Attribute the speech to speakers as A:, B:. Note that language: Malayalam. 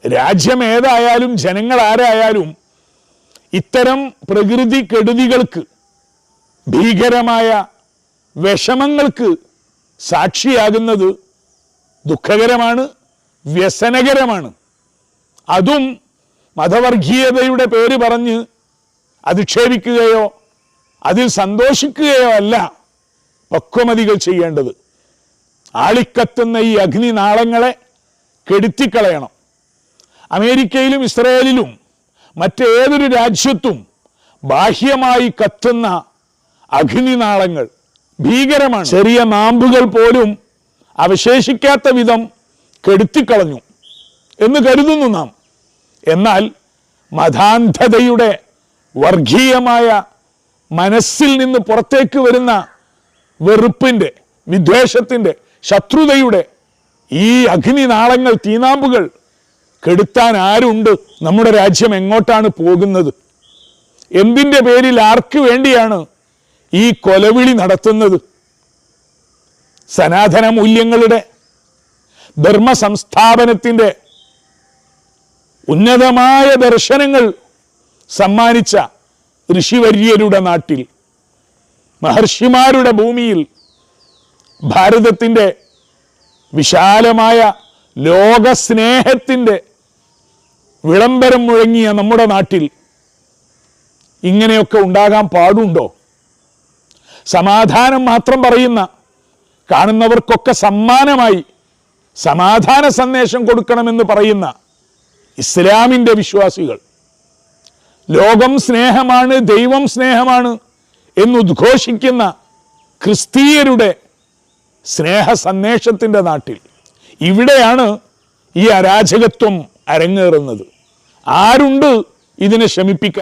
A: രാജ്യം ഏതായാലും ജനങ്ങൾ ആരായാലും ഇത്തരം പ്രകൃതി കെടുതികൾക്ക്, ഭീകരമായ വിഷമങ്ങൾക്ക് സാക്ഷിയാകുന്നത് ദുഃഖകരമാണ്, വ്യസനകരമാണ്. അതും മതവർഗീയതയുടെ പേര് പറഞ്ഞ് അധിക്ഷേപിക്കുകയോ അതിൽ സന്തോഷിക്കുകയോ അല്ല പക്വമതികൾ ചെയ്യേണ്ടത്. ആളിക്കത്തുന്ന ഈ അഗ്നിനാളങ്ങളെ കെടുത്തിക്കളയണം. അമേരിക്കയിലും ഇസ്രായേലിലും മറ്റേതൊരു രാജ്യത്തും ബാഹ്യമായി കത്തുന്ന അഗ്നിനാളങ്ങൾ ഭീകരമാണ്. ചെറിയ നാമ്പുകൾ പോലും അവശേഷിക്കാത്ത വിധം കെടുത്തിക്കളഞ്ഞു എന്ന് കരുതുന്നു നാം. എന്നാൽ മതാന്ധതയുടെ വർഗീയമായ മനസ്സിൽ നിന്ന് പുറത്തേക്ക് വരുന്ന വെറുപ്പിൻ്റെ, വിദ്വേഷത്തിൻ്റെ, ശത്രുതയുടെ ഈ അഗ്നിനാളങ്ങൾ, തീനാമ്പുകൾ കെടുത്താൻ ആരുണ്ട്? നമ്മുടെ രാജ്യം എങ്ങോട്ടാണ് പോകുന്നത്? എന്തിൻ്റെ പേരിൽ ആർക്ക് വേണ്ടിയാണ് ഈ കൊലവിളി നടത്തുന്നത്? സനാതന മൂല്യങ്ങളുടെ, ധർമ്മ സംസ്ഥാപനത്തിൻ്റെ ഉന്നതമായ ദർശനങ്ങൾ സമ്മാനിച്ച ഋഷിവര്യരുടെ നാട്ടിൽ, മഹർഷിമാരുടെ ഭൂമിയിൽ, ഭാരതത്തിൻ്റെ വിശാലമായ ലോകസ്നേഹത്തിൻ്റെ വിളംബരം മുഴങ്ങിയ നമ്മുടെ നാട്ടിൽ ഇങ്ങനെയൊക്കെ ഉണ്ടാകാൻ പാടുണ്ടോ? സമാധാനം മാത്രം പറയുന്ന, കാണുന്നവർക്കൊക്കെ സമ്മാനമായി സമാധാന സന്ദേശം കൊടുക്കണമെന്ന് പറയുന്ന ഇസ്ലാമിൻ്റെ വിശ്വാസികൾ, ലോകം സ്നേഹമാണ്, ദൈവം സ്നേഹമാണ് എന്നുദ്ഘോഷിക്കുന്ന ക്രിസ്തീയരുടെ സ്നേഹ സന്ദേശത്തിൻ്റെ നാട്ടിൽ, ഇവിടെയാണ് ഈ അരാജകത്വം അരങ്ങേറുന്നത്. ആരുണ്ട് ഇതിനെ ശമിപ്പിക്കാൻ?